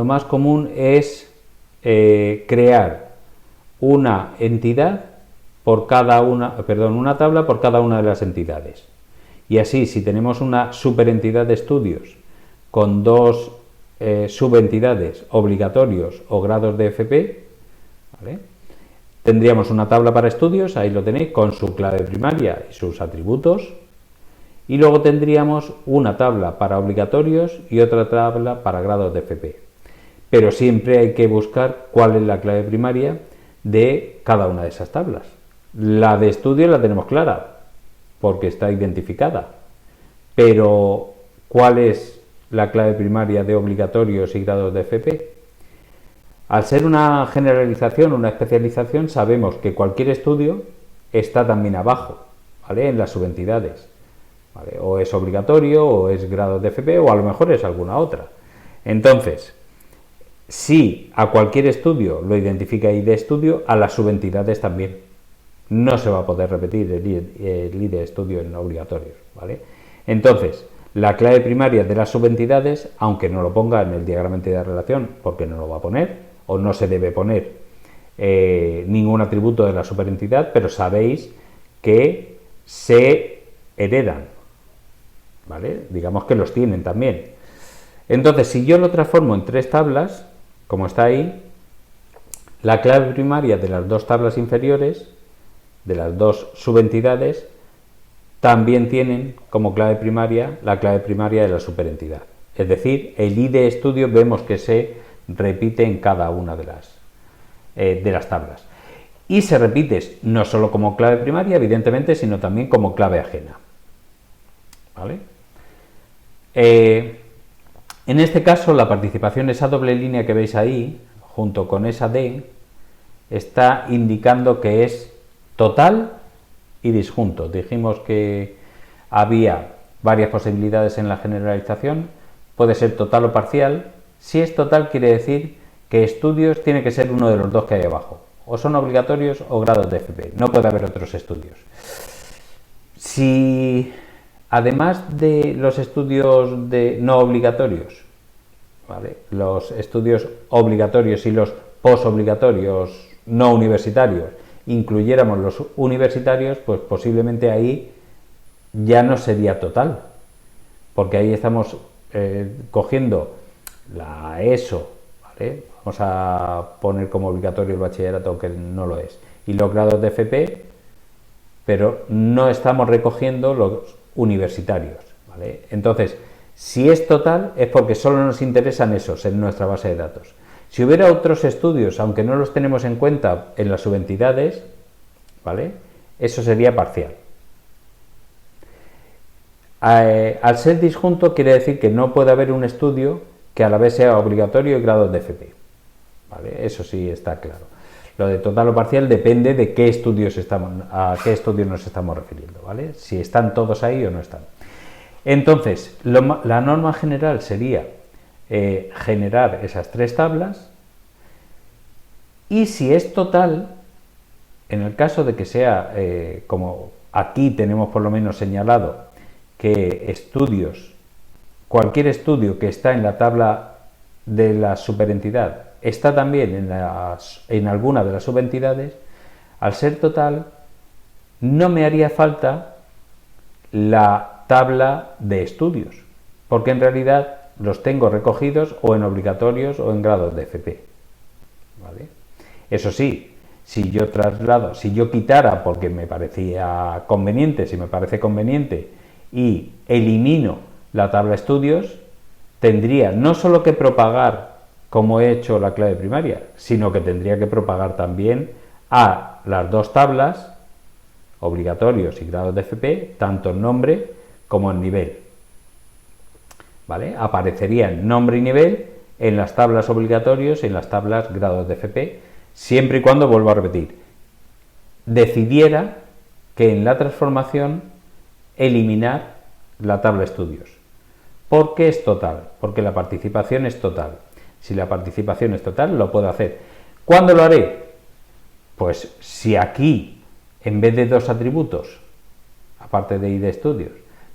más común es crear una entidad por cada una tabla por cada una de las entidades. Y así, si tenemos una superentidad de estudios con dos subentidades, obligatorios o grados de FP, ¿vale? Tendríamos una tabla para estudios, ahí lo tenéis, con su clave primaria y sus atributos. Y luego tendríamos una tabla para obligatorios y otra tabla para grados de FP. Pero siempre hay que buscar cuál es la clave primaria de cada una de esas tablas. La de estudios la tenemos clara, porque está identificada. Pero, ¿cuál es la clave primaria de obligatorios y grados de FP? Al ser una generalización, una especialización, sabemos que cualquier estudio está también abajo, ¿vale? En las subentidades. ¿Vale? O es obligatorio, o es grado de FP, o a lo mejor es alguna otra. Entonces, si a cualquier estudio lo identifica ID estudio, a las subentidades también. No se va a poder repetir el ID estudio en obligatorios, ¿vale? Entonces, la clave primaria de las subentidades, aunque no lo ponga en el diagrama de entidad de relación, porque no lo va a poner, o no se debe poner ningún atributo de la superentidad, pero sabéis que se heredan, ¿vale? Digamos que los tienen también. Entonces, si yo lo transformo en tres tablas, como está ahí, la clave primaria de las dos tablas inferiores, de las dos subentidades, también tienen como clave primaria la clave primaria de la superentidad. Es decir, el ID estudio vemos que se repite en cada una de las tablas. Y se repite no solo como clave primaria, evidentemente, sino también como clave ajena. ¿Vale? En este caso, la participación, esa doble línea que veis ahí, junto con esa D, está indicando que es total y disjunto. Dijimos que había varias posibilidades en la generalización, puede ser total o parcial. Si es total, quiere decir que estudios tiene que ser uno de los dos que hay abajo, o son obligatorios o grados de FP, no puede haber otros estudios. Si además de los estudios no obligatorios, ¿vale?, los estudios obligatorios y los posobligatorios no universitarios, incluyéramos los universitarios, pues posiblemente ahí ya no sería total, porque ahí estamos cogiendo la ESO, ¿vale? Vamos a poner como obligatorio el bachillerato, aunque no lo es, y los grados de FP, pero no estamos recogiendo los universitarios, ¿vale? Entonces, si es total, es porque solo nos interesan esos en nuestra base de datos. Si hubiera otros estudios, aunque no los tenemos en cuenta en las subentidades, ¿vale?, eso sería parcial. Al ser disjunto quiere decir que no puede haber un estudio que a la vez sea obligatorio y grados de FP, ¿vale? Eso sí está claro. Lo de total o parcial depende de a qué estudios nos estamos refiriendo, ¿vale? Si están todos ahí o no están. Entonces, la norma general sería generar esas tres tablas, y si es total, en el caso de que sea, como aquí tenemos por lo menos señalado, que cualquier estudio que está en la tabla de la superentidad está también en alguna de las subentidades, al ser total, no me haría falta la tabla de estudios, porque en realidad los tengo recogidos o en obligatorios o en grados de FP, ¿vale? Eso sí, si yo quitara porque me parecía conveniente, si me parece conveniente, y elimino la tabla estudios, tendría no solo que propagar como he hecho la clave primaria, sino que tendría que propagar también a las dos tablas, obligatorios y grados de FP, tanto en nombre como en nivel, ¿vale? Aparecerían nombre y nivel en las tablas obligatorios y en las tablas grados de FP, siempre y cuando, vuelvo a repetir, decidiera que en la transformación eliminar la tabla estudios. ¿Por qué es total? Porque la participación es total. Si la participación es total, lo puedo hacer. ¿Cuándo lo haré? Pues si aquí, en vez de dos atributos, aparte de ID estudios,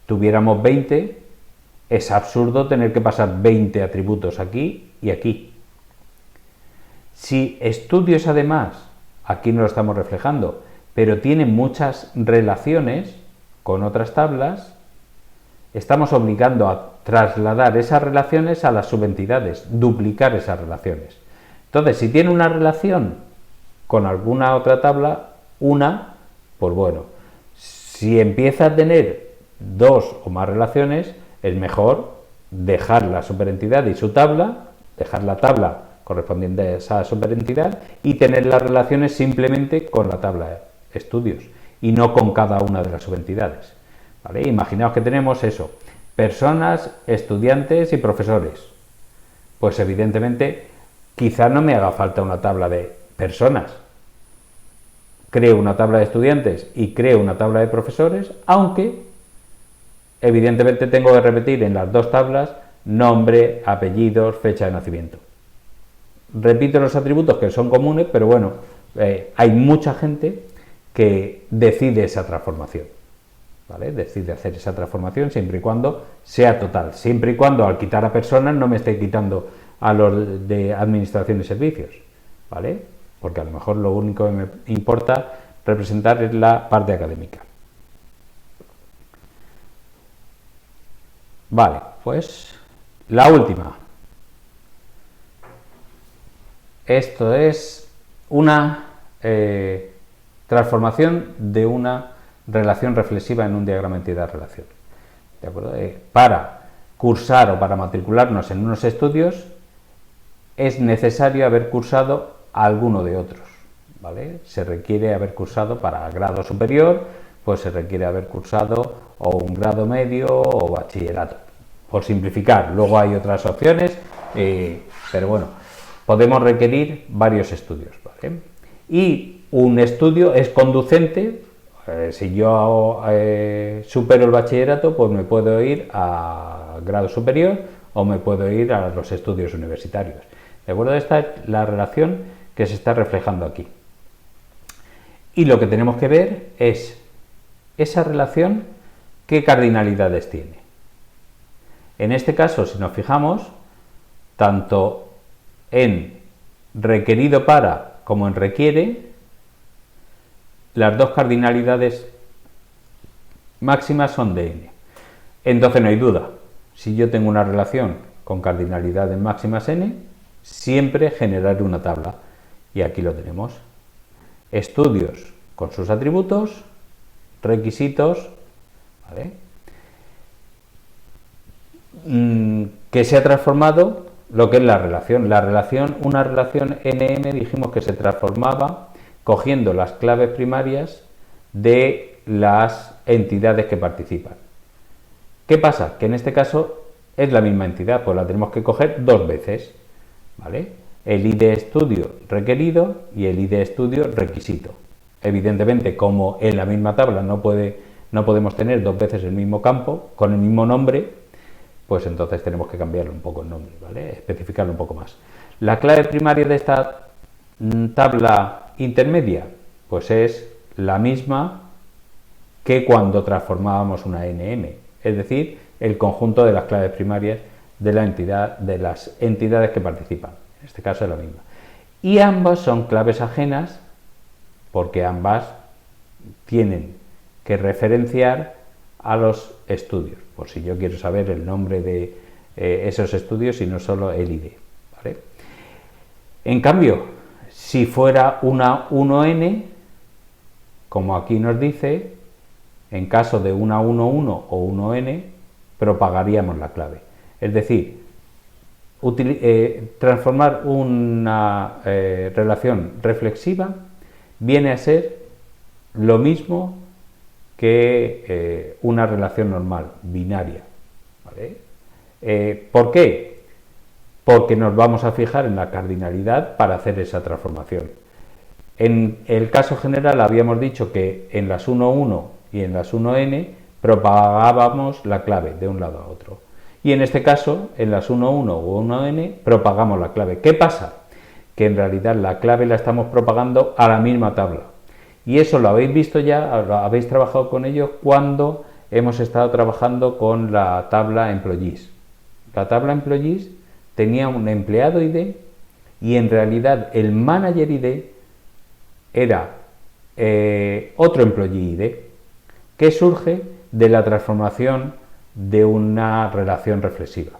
tuviéramos 20, Es absurdo tener que pasar 20 atributos aquí y aquí. Si estudios además, aquí no lo estamos reflejando, pero tiene muchas relaciones con otras tablas, estamos obligando a trasladar esas relaciones a las subentidades, duplicar esas relaciones. Entonces, si tiene una relación con alguna otra tabla, pues bueno, si empieza a tener dos o más relaciones, es mejor dejar la superentidad y su tabla, dejar la tabla correspondiente a esa superentidad y tener las relaciones simplemente con la tabla estudios y no con cada una de las subentidades. ¿Vale? Imaginaos que tenemos eso, personas, estudiantes y profesores. Pues evidentemente quizá no me haga falta una tabla de personas. Creo una tabla de estudiantes y creo una tabla de profesores, aunque evidentemente tengo que repetir en las dos tablas nombre, apellidos, fecha de nacimiento. Repito los atributos que son comunes, pero bueno, hay mucha gente que decide esa transformación. ¿Vale? Decide hacer esa transformación siempre y cuando sea total, siempre y cuando al quitar a personas no me esté quitando a los de administración y servicios, ¿vale? Porque a lo mejor lo único que me importa representar es la parte académica. Vale, pues la última. Esto es una transformación de una relación reflexiva en un diagrama entidad-relación. ¿De acuerdo? Para cursar o para matricularnos en unos estudios es necesario haber cursado alguno de otros. ¿Vale? Se requiere haber cursado para grado superior, pues se requiere haber cursado o un grado medio o bachillerato. Por simplificar, luego hay otras opciones, pero bueno, podemos requerir varios estudios. ¿Vale? Y un estudio es conducente. Si yo supero el bachillerato, pues me puedo ir a grado superior o me puedo ir a los estudios universitarios. ¿De acuerdo? Esta es la relación que se está reflejando aquí. Y lo que tenemos que ver es esa relación, qué cardinalidades tiene. En este caso, si nos fijamos, tanto en requerido para como en requiere, las dos cardinalidades máximas son de n. Entonces no hay duda, si yo tengo una relación con cardinalidades máximas n, siempre generaré una tabla. Y aquí lo tenemos. Estudios con sus atributos, requisitos, ¿vale? Que se ha transformado lo que es la relación. Una relación NM dijimos que se transformaba cogiendo las claves primarias de las entidades que participan. ¿Qué pasa? Que en este caso es la misma entidad, pues la tenemos que coger dos veces, ¿vale? El ID estudio requerido y el ID estudio requisito. Evidentemente, como en la misma tabla no podemos tener dos veces el mismo campo con el mismo nombre, pues entonces tenemos que cambiarle un poco el nombre, ¿vale? Especificarlo un poco más. La clave primaria de esta tabla intermedia, pues es la misma que cuando transformábamos una NM, es decir, el conjunto de las claves primarias de la entidad, de las entidades que participan. En este caso es la misma. Y ambas son claves ajenas porque ambas tienen que referenciar a los estudios, por si yo quiero saber el nombre de esos estudios y no solo el ID, ¿vale? En cambio, si fuera una 1n, como aquí nos dice, en caso de una 1.1 o 1n, propagaríamos la clave. Es decir, transformar una relación reflexiva viene a ser lo mismo que una relación normal, binaria, ¿vale? ¿Por qué? Porque nos vamos a fijar en la cardinalidad para hacer esa transformación. En el caso general habíamos dicho que en las 1.1 y en las 1n propagábamos la clave de un lado a otro. Y en este caso, en las 1.1 o 1n, propagamos la clave. ¿Qué pasa? Que en realidad la clave la estamos propagando a la misma tabla. Y eso lo habéis visto ya, lo habéis trabajado con ello cuando hemos estado trabajando con la tabla employees. La tabla employees tenía un empleado ID y en realidad el manager ID era otro employee ID que surge de la transformación de una relación reflexiva,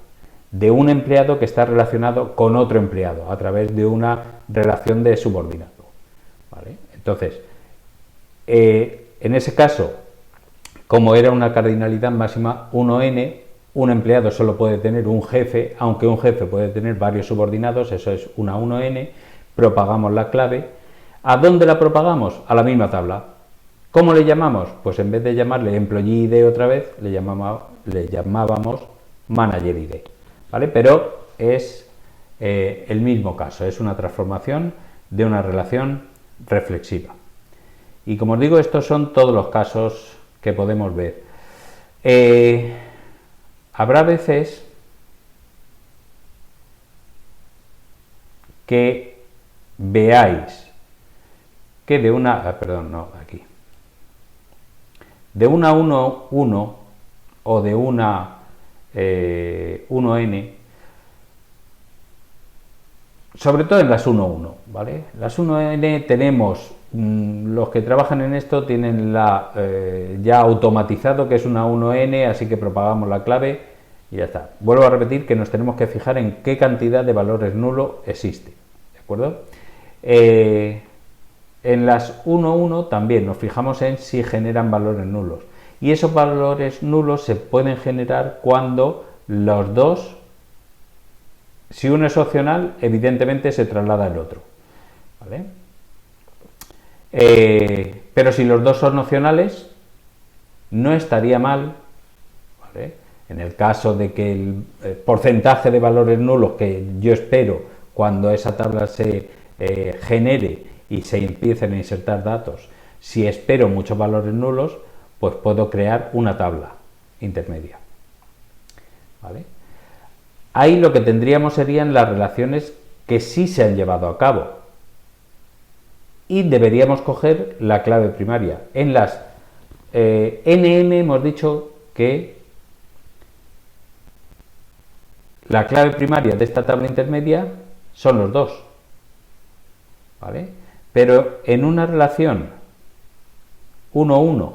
de un empleado que está relacionado con otro empleado a través de una relación de subordinado. ¿Vale? Entonces, en ese caso, como era una cardinalidad máxima 1n, un empleado solo puede tener un jefe, aunque un jefe puede tener varios subordinados, eso es una 1n, propagamos la clave. ¿A dónde la propagamos? A la misma tabla. ¿Cómo le llamamos? Pues en vez de llamarle employee ID otra vez, le llamábamos manager ID. ¿Vale? Pero es el mismo caso, es una transformación de una relación reflexiva. Y como os digo, estos son todos los casos que podemos ver. Habrá veces que veáis que de una, de una 1.1 o de una 1n, sobre todo en las 1.1, ¿vale? Las 1n tenemos, los que trabajan en esto tienen ya automatizado que es una 1n, así que propagamos la clave y ya está. Vuelvo a repetir que nos tenemos que fijar en qué cantidad de valores nulos existe, ¿de acuerdo? En las 1.1 también nos fijamos en si generan valores nulos. Y esos valores nulos se pueden generar cuando los dos, si uno es opcional, evidentemente se traslada el otro. ¿Vale? Pero si los dos son opcionales, no estaría mal, ¿vale? En el caso de que el porcentaje de valores nulos que yo espero cuando esa tabla se genere y se empiecen a insertar datos, si espero muchos valores nulos, pues puedo crear una tabla intermedia. ¿Vale? Ahí lo que tendríamos serían las relaciones que sí se han llevado a cabo. Y deberíamos coger la clave primaria. En las NM hemos dicho que la clave primaria de esta tabla intermedia son los dos. ¿Vale? Pero en una relación 1-1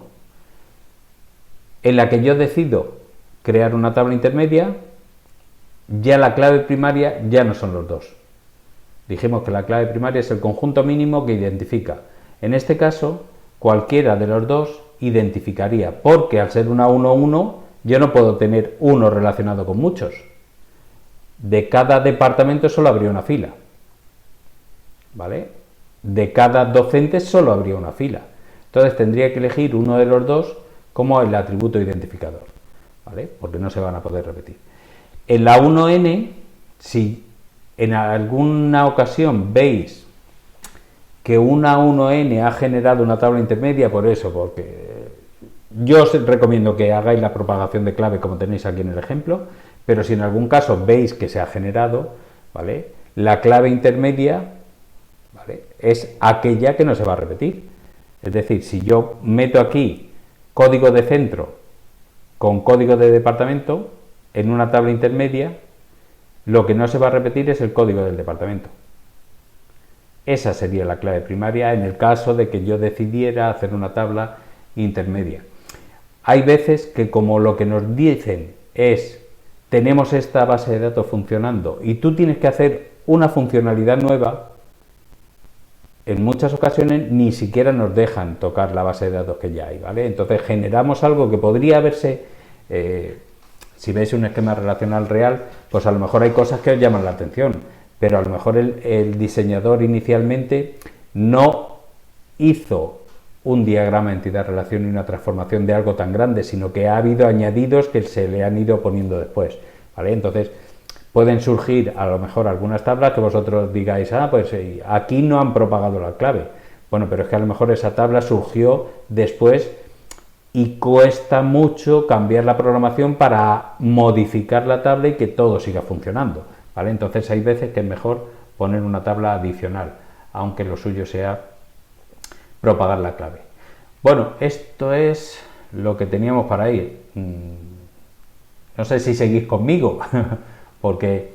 en la que yo decido crear una tabla intermedia, ya la clave primaria ya no son los dos. Dijimos que la clave primaria es el conjunto mínimo que identifica. En este caso, cualquiera de los dos identificaría, porque al ser una 1-1, yo no puedo tener uno relacionado con muchos. De cada departamento solo habría una fila. ¿Vale? De cada docente solo habría una fila. Entonces tendría que elegir uno de los dos como el atributo identificador, ¿vale? Porque no se van a poder repetir. En la 1n, si en alguna ocasión veis que una 1n ha generado una tabla intermedia, por eso, porque yo os recomiendo que hagáis la propagación de clave como tenéis aquí en el ejemplo, pero si en algún caso veis que se ha generado, ¿vale? La clave intermedia, ¿vale?, es aquella que no se va a repetir. Es decir, si yo meto aquí código de centro con código de departamento en una tabla intermedia, lo que no se va a repetir es el código del departamento. Esa sería la clave primaria en el caso de que yo decidiera hacer una tabla intermedia. Hay veces que como lo que nos dicen es tenemos esta base de datos funcionando y tú tienes que hacer una funcionalidad nueva, en muchas ocasiones ni siquiera nos dejan tocar la base de datos que ya hay, ¿vale? Entonces generamos algo que podría verse, si veis un esquema relacional real, pues a lo mejor hay cosas que os llaman la atención, pero a lo mejor el diseñador inicialmente no hizo un diagrama entidad-relación y una transformación de algo tan grande, sino que ha habido añadidos que se le han ido poniendo después, ¿vale? Entonces pueden surgir a lo mejor algunas tablas que vosotros digáis, pues aquí no han propagado la clave. Bueno, pero es que a lo mejor esa tabla surgió después y cuesta mucho cambiar la programación para modificar la tabla y que todo siga funcionando, ¿vale? Entonces hay veces que es mejor poner una tabla adicional, aunque lo suyo sea propagar la clave. Bueno, esto es lo que teníamos para ir. No sé si seguís conmigo, porque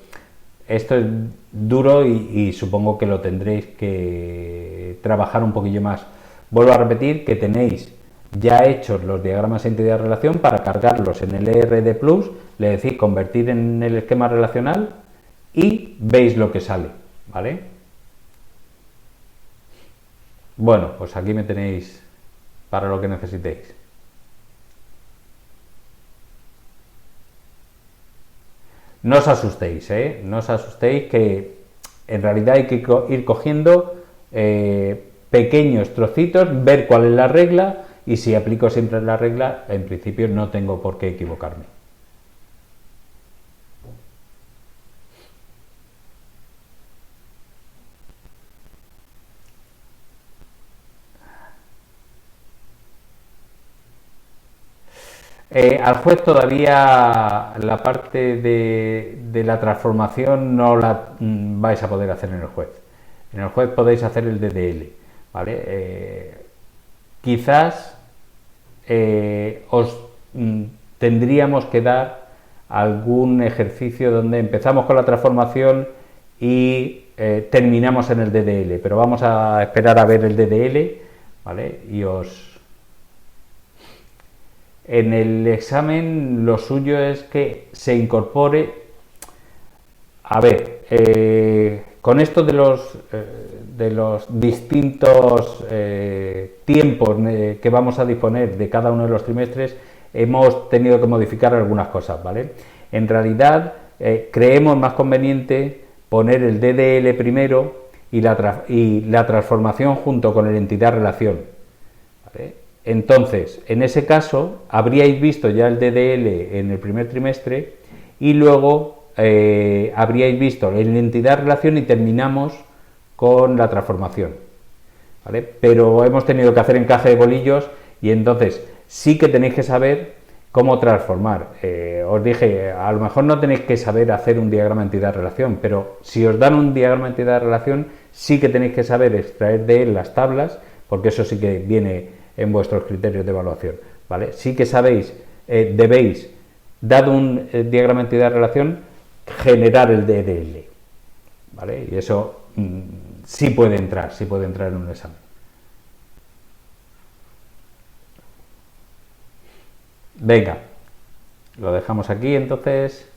esto es duro y supongo que lo tendréis que trabajar un poquillo más. Vuelvo a repetir que tenéis ya hechos los diagramas de entidad de relación para cargarlos en el ERD Plus, le decís convertir en el esquema relacional y veis lo que sale, ¿vale? Bueno, pues aquí me tenéis para lo que necesitéis. No os asustéis, ¿eh? No os asustéis, que en realidad hay que ir cogiendo pequeños trocitos, ver cuál es la regla, y si aplico siempre la regla, en principio no tengo por qué equivocarme. Al juez todavía la parte de la transformación no la vais a poder hacer en el juez. En el juez podéis hacer el DDL, ¿vale? Quizás os tendríamos que dar algún ejercicio donde empezamos con la transformación y terminamos en el DDL, pero vamos a esperar a ver el DDL, ¿vale? Y en el examen lo suyo es que se incorpore, a ver, con esto de los distintos tiempos que vamos a disponer de cada uno de los trimestres, hemos tenido que modificar algunas cosas, ¿vale? En realidad, creemos más conveniente poner el DDL primero y la transformación junto con el entidad-relación, ¿vale? Entonces, en ese caso, habríais visto ya el DDL en el primer trimestre y luego habríais visto la entidad-relación y terminamos con la transformación, ¿vale? Pero hemos tenido que hacer encaje de bolillos y entonces sí que tenéis que saber cómo transformar. Os dije, a lo mejor no tenéis que saber hacer un diagrama entidad-relación, pero si os dan un diagrama entidad-relación, sí que tenéis que saber extraer de él las tablas, porque eso sí que viene en vuestros criterios de evaluación, ¿vale? Sí que sabéis, debéis, dado un diagrama entidad-relación, generar el DDL, ¿vale? Y eso sí puede entrar en un examen. Venga, lo dejamos aquí entonces.